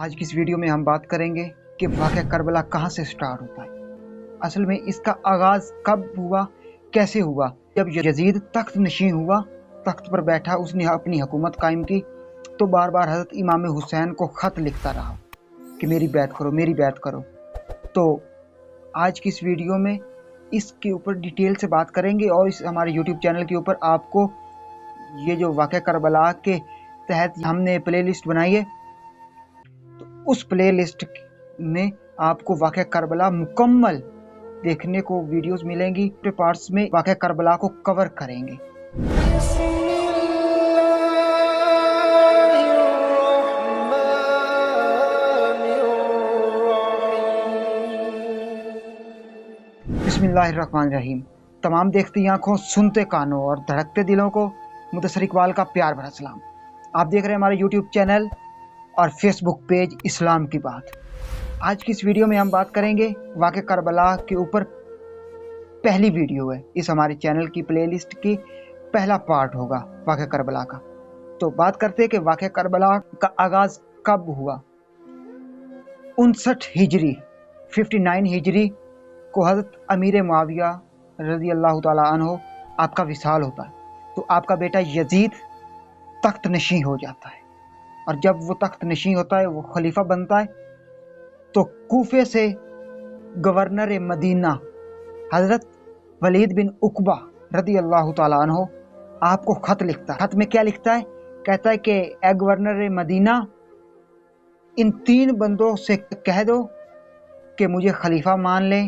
آج کی اس ویڈیو میں ہم بات کریں گے کہ واقعہ کربلا کہاں سے سٹارٹ ہوتا ہے، اصل میں اس کا آغاز کب ہوا، کیسے ہوا۔ جب یزید تخت نشین ہوا، تخت پر بیٹھا، اس نے اپنی حکومت قائم کی، تو بار بار حضرت امام حسین کو خط لکھتا رہا کہ میری بیعت کرو، میری بیعت کرو۔ تو آج کی اس ویڈیو میں اس کے اوپر ڈیٹیل سے بات کریں گے، اور اس ہمارے یوٹیوب چینل کے اوپر آپ کو یہ جو واقعہ کربلا کے تحت ہم نے پلے لسٹ بنائی ہے، تو اس پلے لسٹ میں آپ کو واقعہ کربلا مکمل دیکھنے کو ویڈیوز ملیں گی۔ پارٹس میں واقعہ کربلا کو کور کریں گے۔ بسم اللہ الرحمن الرحیم۔ تمام دیکھتی آنکھوں، سنتے کانوں اور دھڑکتے دلوں کو مدثر اقبال کا پیار بھرا سلام۔ آپ دیکھ رہے ہیں ہمارے یوٹیوب چینل اور فیس بک پیج اسلام کی بات۔ آج کی اس ویڈیو میں ہم بات کریں گے واقعہ کربلا کے اوپر، پہلی ویڈیو ہے اس ہمارے چینل کی پلے لسٹ کی، پہلا پارٹ ہوگا واقعہ کربلا کا۔ تو بات کرتے ہیں کہ واقعہ کربلا کا آغاز کب ہوا۔ 59 ہجری 59 ہجری کو حضرت امیر معاویہ رضی اللہ تعالیٰ عنہ آپ کا وصال ہوتا ہے، تو آپ کا بیٹا یزید تخت نشین ہو جاتا ہے، اور جب وہ تخت نشین ہوتا ہے، وہ خلیفہ بنتا ہے، تو کوفے سے گورنر مدینہ حضرت ولید بن عقبہ رضی اللہ تعالیٰ عنہ آپ کو خط لکھتا ہے۔ خط میں کیا لکھتا ہے؟ کہتا ہے کہ اے گورنر مدینہ، ان 3 بندوں سے کہہ دو کہ مجھے خلیفہ مان لیں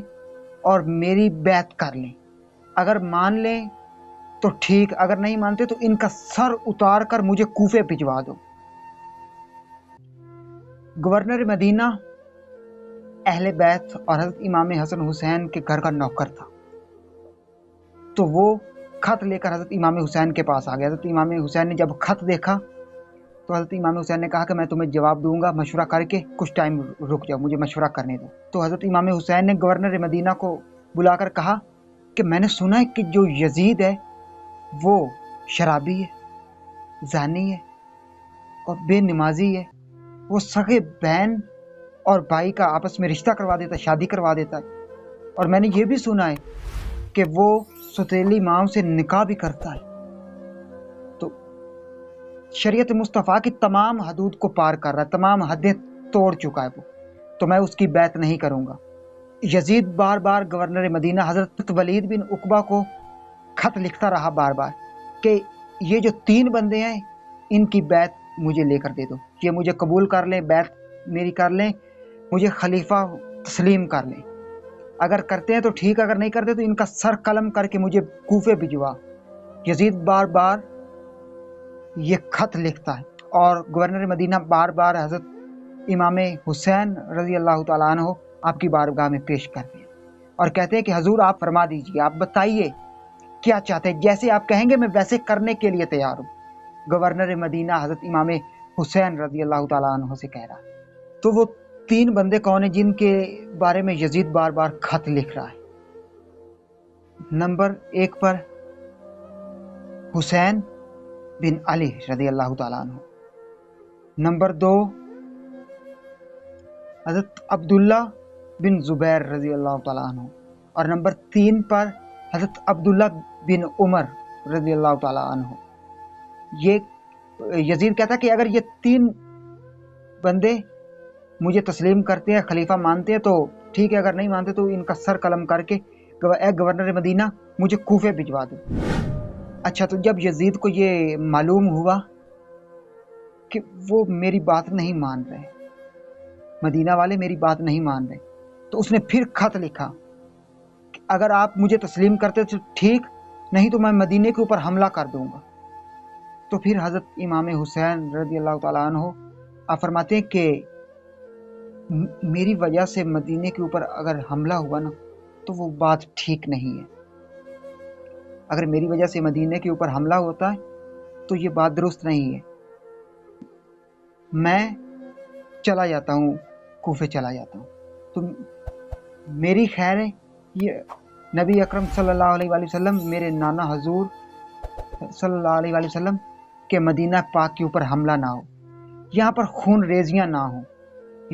اور میری بیعت کر لیں۔ اگر مان لیں تو ٹھیک، اگر نہیں مانتے تو ان کا سر اتار کر مجھے کوفے بھجوا دو۔ گورنر مدینہ اہل بیت اور حضرت امام حسن حسین کے گھر کا نوکر تھا، تو وہ خط لے کر حضرت امام حسین کے پاس آ گیا۔ حضرت امام حسین نے جب خط دیکھا تو حضرت امام حسین نے کہا کہ میں تمہیں جواب دوں گا، مشورہ کر کے کچھ ٹائم رک جاؤ، مجھے مشورہ کرنے دو۔ تو حضرت امام حسین نے گورنر مدینہ کو بلا کر کہا کہ میں نے سنا ہے کہ جو یزید ہے وہ شرابی ہے، زانی ہے اور بے نمازی ہے، وہ سگے بہن اور بھائی کا آپس میں رشتہ کروا دیتا ہے، شادی کروا دیتا ہے، اور میں نے یہ بھی سنا ہے کہ وہ سوتیلی ماں سے نکاح بھی کرتا ہے۔ تو شریعت مصطفیٰ کی تمام حدود کو پار کر رہا ہے، تمام حدیں توڑ چکا ہے وہ، تو میں اس کی بیعت نہیں کروں گا۔ یزید بار بار گورنر مدینہ حضرت ولید بن عقبہ کو خط لکھتا رہا بار بار کہ یہ جو 3 بندے ہیں ان کی بیعت مجھے لے کر دے دو، یہ مجھے قبول کر لیں، بیعت میری کر لیں، مجھے خلیفہ تسلیم کر لیں۔ اگر کرتے ہیں تو ٹھیک، اگر نہیں کرتے تو ان کا سر قلم کر کے مجھے کوفے بھجوا۔ یزید بار بار یہ خط لکھتا ہے، اور گورنر مدینہ بار بار حضرت امام حسین رضی اللہ تعالیٰ عنہ آپ کی بارگاہ میں پیش کرتے ہیں اور کہتے ہیں کہ حضور آپ فرما دیجیے، آپ بتائیے کیا چاہتے ہیں، جیسے آپ کہیں گے میں ویسے کرنے کے لیے تیار ہوں۔ گورنر مدینہ حضرت امام حسین رضی اللہ تعالیٰ عنہ سے کہہ رہا ہے۔ تو وہ 3 بندے کون ہیں جن کے بارے میں یزید بار بار خط لکھ رہا ہے؟ نمبر 1 پر حسین بن علی رضی اللہ تعالیٰ عنہ، نمبر 2 حضرت عبداللہ بن زبیر رضی اللہ تعالیٰ عنہ، اور نمبر 3 پر حضرت عبداللہ بن عمر رضی اللہ تعالیٰ عنہ۔ یہ یزید کہتا ہے کہ اگر یہ 3 بندے مجھے تسلیم کرتے ہیں، خلیفہ مانتے ہیں تو ٹھیک ہے، اگر نہیں مانتے تو ان کا سر قلم کر کے اے گورنر مدینہ مجھے کوفے بھجوا دو۔ اچھا، تو جب یزید کو یہ معلوم ہوا کہ وہ میری بات نہیں مان رہے، مدینہ والے میری بات نہیں مان رہے، تو اس نے پھر خط لکھا کہ اگر آپ مجھے تسلیم کرتے تو ٹھیک، نہیں تو میں مدینے کے اوپر حملہ کر دوں گا۔ تو پھر حضرت امام حسین رضی اللہ تعالیٰ عنہ آپ فرماتے ہیں کہ میری وجہ سے مدینے کے اوپر اگر حملہ ہوا نا تو وہ بات ٹھیک نہیں ہے۔ اگر میری وجہ سے مدینے کے اوپر حملہ ہوتا ہے تو یہ بات درست نہیں ہے، میں چلا جاتا ہوں، کوفے چلا جاتا ہوں۔ تو میری خیر ہے یہ نبی اکرم صلی اللہ علیہ وآلہ وسلم، میرے نانا حضور صلی اللہ علیہ وآلہ وسلم کے مدینہ پاک کے اوپر حملہ نہ ہو، یہاں پر خون ریزیاں نہ ہوں،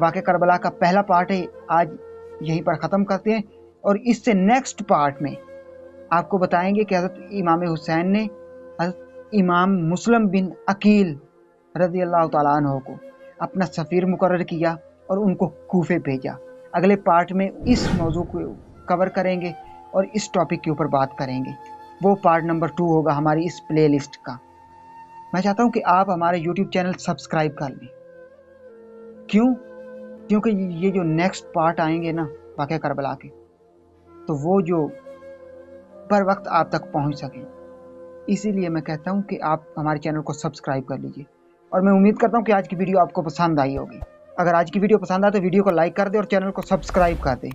واقعہ کربلا کا پہلا پارٹ ہے آج یہیں پر ختم کرتے ہیں، اور اس سے نیکسٹ پارٹ میں آپ کو بتائیں گے کہ حضرت امام حسین نے حضرت امام مسلم بن عقیل رضی اللہ تعالیٰ عنہ کو اپنا سفیر مقرر کیا اور ان کو کوفے بھیجا۔ اگلے پارٹ میں اس موضوع کو کور کریں گے اور اس ٹاپک کے اوپر بات کریں گے، وہ پارٹ نمبر 2 ہوگا ہماری اس پلے لسٹ کا۔ میں چاہتا ہوں کہ آپ ہمارے یوٹیوب چینل سبسکرائب کر لیں۔ کیوں؟ کیونکہ یہ جو نیکسٹ پارٹ آئیں گے نا واقعہ کربلا کے، تو وہ جو پر وقت آپ تک پہنچ سکیں، اسی لیے میں کہتا ہوں کہ آپ ہمارے چینل کو سبسکرائب کر لیجئے، اور میں امید کرتا ہوں کہ آج کی ویڈیو آپ کو پسند آئی ہوگی۔ اگر آج کی ویڈیو پسند آئے تو ویڈیو کو لائک کر دیں اور چینل کو سبسکرائب کر دیں۔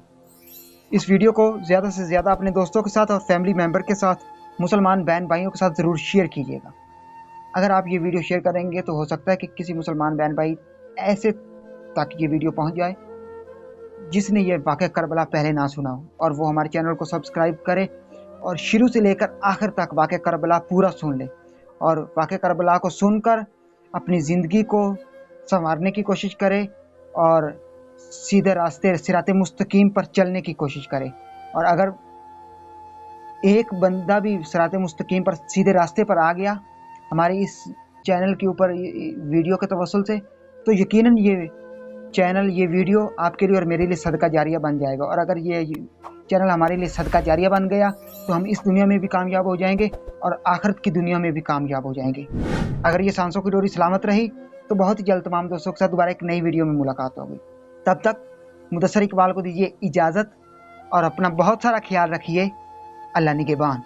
اس ویڈیو کو زیادہ سے زیادہ اپنے دوستوں کے ساتھ اور فیملی ممبر کے ساتھ، مسلمان بہن بھائیوں کے ساتھ ضرور شیئر کیجیے گا۔ اگر آپ یہ ویڈیو شیئر کریں گے تو ہو سکتا ہے کہ کسی مسلمان بہن بھائی ایسے تک یہ ویڈیو پہنچ جائے جس نے یہ واقعہ کربلا پہلے نہ سنا ہو، اور وہ ہمارے چینل کو سبسکرائب کرے اور شروع سے لے کر آخر تک واقعہ کربلا پورا سن لے، اور واقعہ کربلا کو سن کر اپنی زندگی کو سنوارنے کی کوشش کرے اور سیدھے راستے صراط مستقیم پر چلنے کی کوشش کرے۔ اور اگر ایک بندہ بھی صراط مستقیم پر سیدھے راستے پر آ گیا ہمارے اس چینل کے اوپر ویڈیو کے توسل سے، تو یقیناً یہ چینل، یہ ویڈیو آپ کے لیے اور میرے لیے صدقہ جاریہ بن جائے گا، اور اگر یہ چینل ہمارے لیے صدقہ جاریہ بن گیا تو ہم اس دنیا میں بھی کامیاب ہو جائیں گے اور آخرت کی دنیا میں بھی کامیاب ہو جائیں گے۔ اگر یہ سانسوں کی ڈوری سلامت رہی تو بہت ہی جلد تمام دوستوں کے ساتھ دوبارہ ایک نئی ویڈیو میں ملاقات ہوگی۔ تب تک مدثر اقبال کو دیجیے اجازت، اور اپنا بہت سارا خیال رکھیے۔ اللہ نگہبان۔